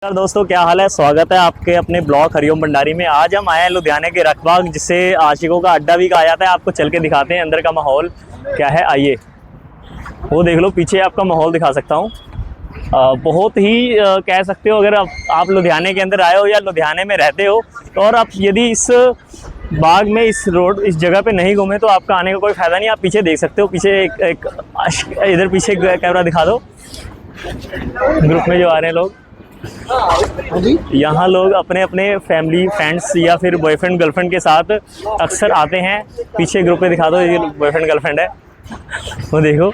नमस्कार दोस्तों, क्या हाल है। स्वागत है आपके अपने ब्लॉग हरिओम भंडारी में। आज हम आए हैं लुधियाने के रखबाग, जिसे आशिकों का अड्डा भी कहा जाता है। आपको चल के दिखाते हैं अंदर का माहौल क्या है। आइए, वो देख लो पीछे, आपका माहौल दिखा सकता हूँ। बहुत ही कह सकते हो, अगर आप लुधियाने के अंदर आए हो या लुधियाने में रहते हो तो, और आप यदि इस बाग में, इस रोड, इस जगह पे नहीं घूमे तो आपका आने का कोई फ़ायदा नहीं। आप पीछे देख सकते हो, पीछे एक इधर पीछे कैमरा दिखा दो, ग्रुप में जो आ रहे हैं लोग। यहाँ लोग अपने अपने फैमिली फ्रेंड्स या फिर बॉयफ्रेंड गर्लफ्रेंड के साथ अक्सर आते हैं। पीछे ग्रुप में दिखा दो, ये बॉयफ्रेंड गर्लफ्रेंड है, वो देखो।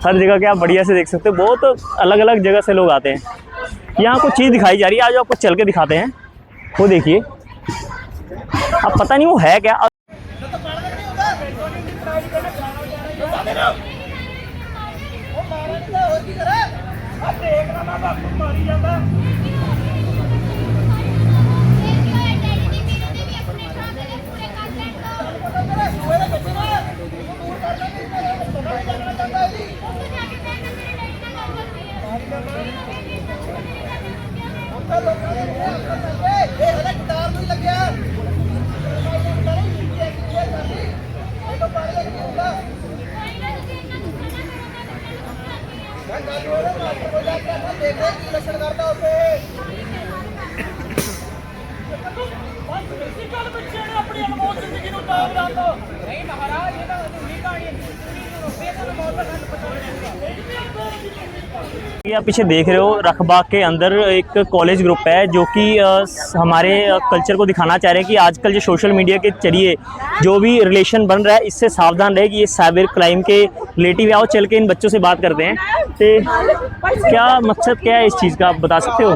हर जगह के आप बढ़िया से देख सकते हो, बहुत अलग अलग जगह से लोग आते हैं। यहाँ कुछ चीज़ दिखाई जा रही है, आज आपको चल के दिखाते हैं। वो देखिए, अब पता नहीं वो है क्या। ये आप पीछे देख रहे हो, रखबाग के अंदर एक कॉलेज ग्रुप है जो कि हमारे कल्चर को दिखाना चाह रहे हैं कि आजकल जो सोशल मीडिया के जरिए जो भी रिलेशन बन रहा है, इससे सावधान रहे कि ये साइबर क्राइम के रिलेटिव। आओ चल के इन बच्चों से बात करते हैं। तो क्या मकसद क्या है इस चीज़ का, आप बता सकते हो।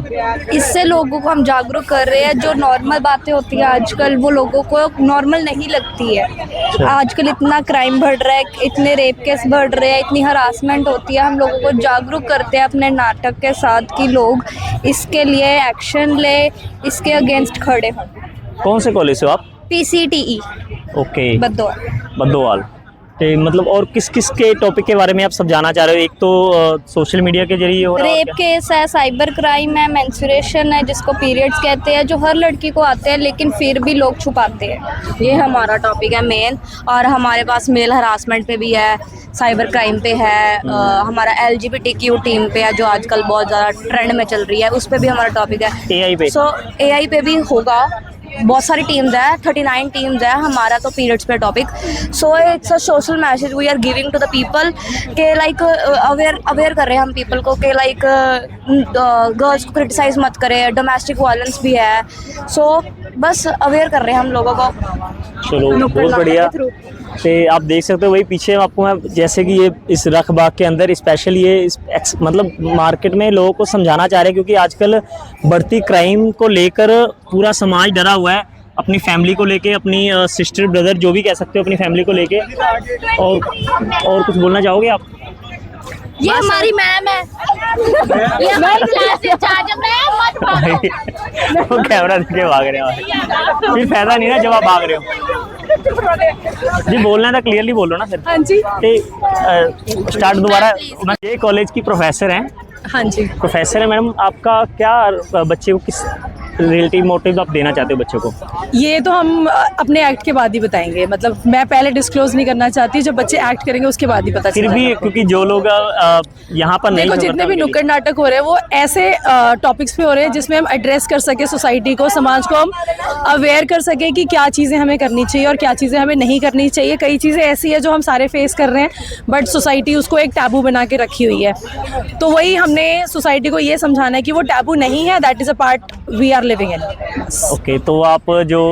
इससे लोगों को हम जागरूक कर रहे हैं। जो नॉर्मल बातें होती है आजकल, वो लोगों को नॉर्मल नहीं लगती है। आजकल इतना क्राइम बढ़ रहा है, इतने रेप केस बढ़ रहे हैं, इतनी हरासमेंट होती है। हम लोगों को जागरूक करते हैं अपने नाटक के साथ कि लोग इसके लिए एक्शन ले, इसके अगेंस्ट खड़े हों। कौन से कॉलेज से हो आप? PCTE okay, Baddowal. तो मतलब और किस किस के टॉपिक के बारे में आप सब जानना चाह रहे हो? एक तो सोशल मीडिया के जरिए हो रहा है, रेप केस है, साइबर क्राइम है, मेंस्ट्रुएशन है जिसको पीरियड्स कहते हैं, जो हर लड़की को आते हैं लेकिन फिर भी लोग छुपाते हैं। ये हमारा टॉपिक है मेन। और हमारे पास मेल हरासमेंट पे भी है, साइबर क्राइम पे है, हमारा LGBTQ टीम पे है जो आजकल बहुत ज़्यादा ट्रेंड में चल रही है, उस पर भी हमारा टॉपिक है। AI पे। सो AI पे भी होगा। बहुत सारी टीम्स है, 39 टीम्स है। हमारा तो पीरियड्स पे topic. So it's a social message we are giving to the people के लाइक अवेयर कर रहे हैं हम पीपल को कि लाइक गर्ल्स को क्रिटिसाइज मत करें, डोमेस्टिक वायलेंस भी है। सो बस अवेयर कर रहे हैं हम लोगों को। चलो, बहुत बढ़िया। तो आप देख सकते हो, वही पीछे आपको मैं, जैसे कि ये इस रखबाग के अंदर स्पेशल ये मतलब मार्केट में लोगों को समझाना चाह रहे हैं, क्योंकि आजकल बढ़ती क्राइम को लेकर पूरा समाज डरा हुआ है। अपनी फैमिली को लेके, अपनी सिस्टर ब्रदर जो भी कह सकते हो, अपनी फैमिली को लेके। और कुछ बोलना चाहोगे आप? ये हमारी मैम है, ये हमारी क्लास इंचार्ज है। वो कैमरा देख के भाग रहे हो, फिर फायदा नहीं ना जब आप भाग रहे हो। जी, बोलना था, क्लियरली बोलो ना फिर। हाँ जी, स्टार्ट दोबारा। ये कॉलेज की प्रोफेसर हैं। हाँ जी, प्रोफेसर है मैडम। आपका क्या बच्चे को किस रिलेटिव मोटिव आप देना चाहते हो बच्चों को? ये तो हम अपने एक्ट के बाद ही बताएंगे। मतलब मैं पहले डिस्क्लोज नहीं करना चाहती, जब बच्चे एक्ट करेंगे उसके बाद ही पता फिर चलेगा। भी क्योंकि जो लोग यहाँ पर नहीं, देखो जितने भी नुक्कड़ नाटक हो रहे हैं वो ऐसे टॉपिक्स पे हो रहे हैं जिसमें हम एड्रेस कर सके सोसाइटी को, समाज को हम अवेयर कर सके कि क्या चीज़ें हमें करनी चाहिए और क्या चीज़ें हमें नहीं करनी चाहिए। कई चीज़ें ऐसी है जो हम सारे फेस कर रहे हैं, बट सोसाइटी उसको एक टैबू बना के रखी हुई है। तो वही हमने सोसाइटी को ये समझाना है कि वो टैबू नहीं है, that is a part we are living in. Okay, तो आप जो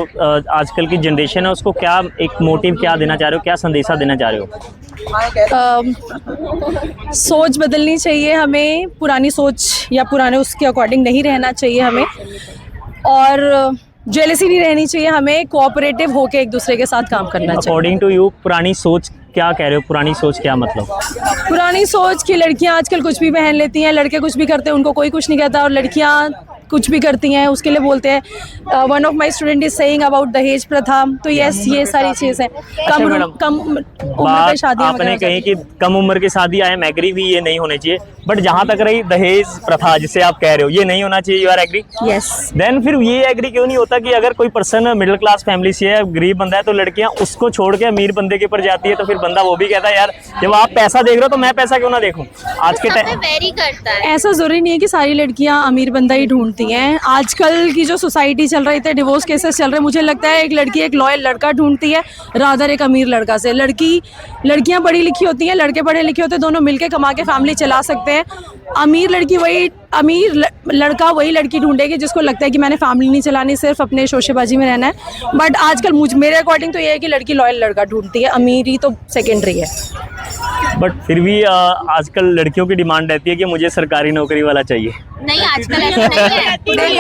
आजकल की जनरेशन है उसको क्या एक मोटिव क्या देना चाह रहे हो, क्या संदेशा देना चाह रहे हो? सोच बदलनी चाहिए हमें, पुरानी सोच या पुराने उसके अकॉर्डिंग नहीं रहना चाहिए हमें, और जेलसी नहीं रहनी चाहिए हमें। कोऑपरेटिव होकर एक दूसरे के साथ काम करना चाहिए। अकॉर्डिंग टू यू, पुरानी सोच क्या कह रहे हो? पुरानी सोच क्या मतलब? पुरानी सोच की लड़कियां आजकल कुछ भी पहन लेती हैं, लड़के कुछ भी करते हैं, उनको कोई कुछ नहीं कहता, और लड़कियां कुछ भी करती हैं उसके लिए बोलते हैं। One of my student is saying about दहेज प्रथा, तो यस ये सारी चीज़ें कम मैडम, कम उम्र पे बात शादी आपने कही कि कम उम्र की शादी, आई एम एग्री भी, ये नहीं होनी चाहिए, बट जहाँ तक रही दहेज प्रथा जिसे आप कह रहे हो, ये नहीं होना चाहिए, you are agree? Yes. Then फिर ये एग्री क्यों नहीं होता कि अगर कोई पर्सन मिडिल क्लास फैमिली से है, गरीब बंदा है, तो लड़कियां उसको छोड़ के अमीर बंदे के ऊपर जाती है, तो फिर बंदा वो भी कहता है यार जब आप पैसा देख रहे हो तो मैं पैसा क्यों ना देखूं? आज के टाइम वेरी करता है। ऐसा जरूरी नहीं है कि सारी लड़कियां अमीर बंदा ही ढूंढती हैं। आजकल की जो सोसाइटी चल रही है, डिवोर्स केसेस चल रहे हैं, मुझे लगता है एक लड़की एक लॉयल लड़का ढूंढती है रादर एक अमीर लड़का से। लड़कियां पढ़ी लिखी होती हैं, लड़के पढ़े लिखे होते हैं, दोनों मिलकर कमा के फैमिली चला सकते हैं। अमीर लड़का वही लड़की ढूंढेगी जिसको लगता है कि मैंने फैमिली नहीं चलानी, सिर्फ अपने शोशेबाजी में रहना है। बट आजकल मेरे अकॉर्डिंग तो ये है कि लड़की लॉयल लड़का ढूंढती है, अमीरी तो सेकेंडरी है। बट फिर भी आजकल लड़कियों की डिमांड रहती है कि मुझे सरकारी नौकरी वाला चाहिए। नहीं आजकल ऐसा नहीं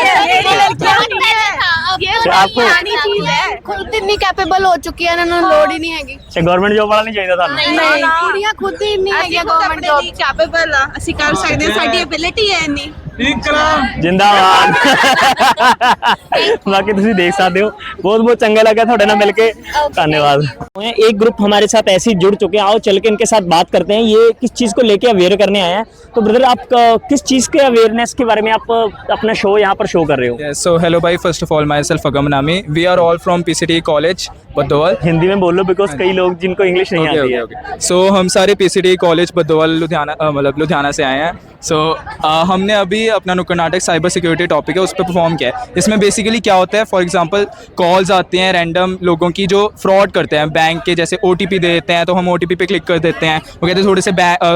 है। खुद इतनी कैपेबल हो चुकी है, इन्होंने लोड ही नहीं हैगी। अच्छा, गवर्नमेंट जॉब वाला नहीं चाहिए था? नहीं कुड़ियां खुद ही नहीं है गवर्नमेंट जॉब कैपेबल ਅਸੀਂ ਕਰ ਸਕਦੇ ਹਾਂ, ਸਾਡੀ ਐਬਿਲਿਟੀ ਹੈ ਇੰਨੀ। जिंदाबाद। बाकी तुम देख सकते हो, बहुत बहुत चंगा लगा थोड़े ना मिलके, धन्यवाद। एक ग्रुप हमारे साथ ऐसे ही जुड़ चुके हैं, आओ चल के इनके साथ बात करते हैं। ये किस चीज़ को लेके अवेयर करने आए हैं? तो ब्रदर आप किस चीज़ के अवेयरनेस के बारे में आप अपना शो यहाँ पर शो कर रहे हो? So hello bhai, first of all myself Agam Nami, we are all from PCT College बद्दोवाल। Hindi में बोलो बिकॉज कई लोग जिनको इंग्लिश नहीं आती है। सो हम सारे PCT कॉलेज बद्दोवाल लुधियाना मतलब लुधियाना से आए हैं। सो हमने अभी अपना नुक्कड़ नाटक साइबर सिक्योरिटी टॉपिक है उस पर परफॉर्म किया है। इसमें बेसिकली क्या होता है, फॉर एग्जांपल कॉल्स आती हैं रैंडम लोगों की जो फ्रॉड करते हैं बैंक के, जैसे OTP दे देते हैं, तो हम OTP पे क्लिक कर देते हैं। वो कहते हैं थोड़े से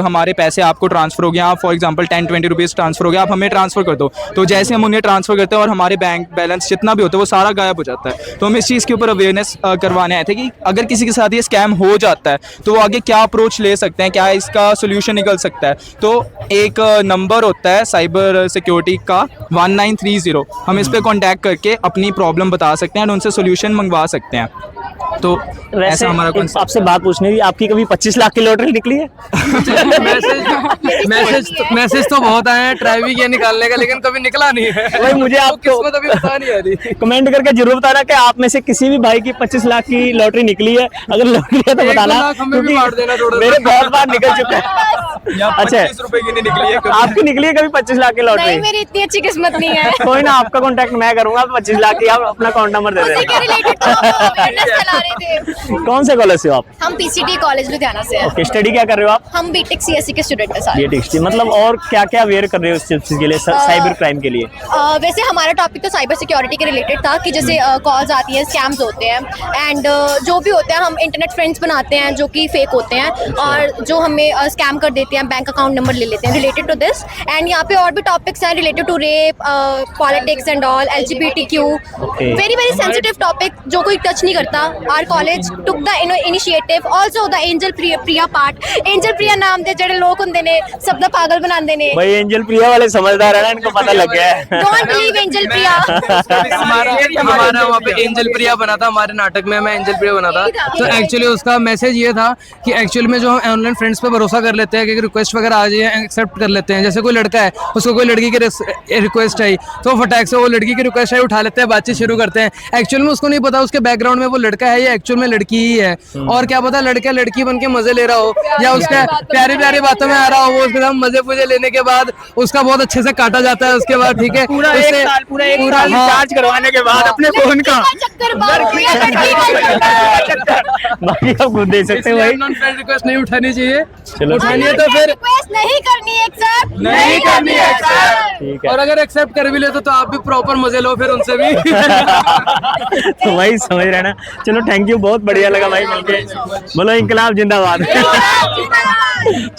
हमारे पैसे आपको ट्रांसफ़र हो गया, आप फॉर एग्जांपल 10-20 रुपीज़ ट्रांसफ़र हो गया, आप हमें ट्रांसफ़र कर दो। तो जैसे हम उन्हें ट्रांसफ़र करते हैं और हमारे बैंक बैलेंस जितना भी होता है वो सारा गायब हो जाता है। तो हम इस चीज़ के ऊपर अवेयरनेस करवाने आए थे कि अगर किसी के साथ ये स्कैम हो जाता है तो वो आगे क्या अप्रोच ले सकते हैं, क्या इसका सोल्यूशन निकल सकता है। तो एक नंबर होता है साइबर सिक्योरिटी का 1930, हम इस पे कांटेक्ट करके अपनी प्रॉब्लम बता सकते हैं और उनसे सोल्यूशन मंगवा सकते हैं। तो ऐसा हमारा concept। आपसे बात पूछनी थी, आपकी कभी 25 लाख की लॉटरी निकली है? मैसेज तो बहुत आए हैं ट्राई भी किया निकालने का, लेकिन कभी निकला नहीं है। भाई मुझे आपको किस्मत अभी पता नहीं आ रही। कमेंट करके जरूर बताना कि आप में से किसी भी भाई की 25 लाख की लॉटरी निकली है। अगर लॉटरी है तो 1 बताना, लाख हमें भी बांट देना थोड़ा। मेरे बहुत बार निकल चुका है। या अच्छा 25 रुपए की नहीं निकली है कभी। आपकी निकली है कभी 25 लाख की लॉटरी? नहीं मेरी इतनी अच्छी किस्मत नहीं है। कोई ना, आपका कांटेक्ट मैं करूंगा, 25 लाख की आप अपना अकाउंट नंबर दे उसी के देना। रिलेटेड तो हम अवेयरनेस चला रहे थे। कौन से कॉलेज से हो आप? हम PCT कॉलेज लुधियाना से हैं। ओके, स्टडी क्या कर रहे हो आप? हम BTech CSE के स्टूडेंट हैं सारे। ये टेक्सटी मतलब, और क्या क्या अवेयर कर रहे हो इस चीज के लिए, साइबर क्राइम के लिए? वैसे हमारा टॉपिक तो साइबर सिक्योरिटी के रिलेटेड था कि जैसे कॉल्स आती हैं, स्कैम्स होते हैं एंड जो भी होता है हम इंटरनेट फ्रेंड्स बनाते हैं जो कि फेक होते हैं और जो हमें स्कैम कर देते हैं, बैंक अकाउंट नंबर ले लेते हैं रिलेटेड टू दिस। एंड यहाँ पे और भी टॉपिक्स हैं related to rape, politics and all, LGBTQ, very very sensitive topic जो कोई टच नहीं करता। Our college took the initiative also the Angel Priya part. Angel Priya नाम दे ਜਿਹੜੇ ਲੋਕ ਹੁੰਦੇ ਨੇ ਸਭ ਦਾ ਪਾਗਲ बनाते ਨੇ। भाई एंजल प्रिया वाले समझदार है ना, इनको पता लग गया है। डोंट बिलीव एंजल प्रिया। हमारा वहाँ पे एंजल प्रिया बना था, हमारे नाटक में मैं एंजल प्रिया बना था। तो एक्चुअली उसका मैसेज ये था कि एक्चुअली में जो हम ऑनलाइन फ्रेंड्स पे भरोसा कर लेते हैं कि रिक्वेस्ट वगैरह आ जाए एक्सेप्ट कर लेते हैं। जैसे कोई लड़का है उसको कोई लड़की की रिक्वेस्ट आई तो फटाक से वो लड़की की रिक्वेस्ट आई उठा लेते हैं, बातचीत शुरू करते हैं। एक्चुअल में उसको नहीं पता उसके बैकग्राउंड में वो लड़का है या एक्चुअल में लड़की ही है, और क्या पता लड़का लड़की बन के मजे ले रहा हो या उसका प्यारी प्यारी बातों में आ रहा हो, वो उसके साथ मजे पूजे लेने के बाद उसका बहुत अच्छे से काटा जाता है उसके बाद। ठीक है, पूरा एक साल रिचार्ज करवाने के बाद अपने फोन का बाकी आप खुद देख सकते हैं भाई। फ्रेंड रिक्वेस्ट नहीं उठानी चाहिए, चलो उठानी है तो फिर रिक्वेस्ट नहीं करनी, एक्सेप्ट नहीं करनी है ठीक है। और अगर एक्सेप्ट कर भी ले तो आप भी प्रॉपर मजे लो फिर उनसे भी। तो भाई समझ रहे ना। चलो थैंक यू, बहुत बढ़िया लगा भाई मिलके। बोलो इंकलाब जिंदाबाद।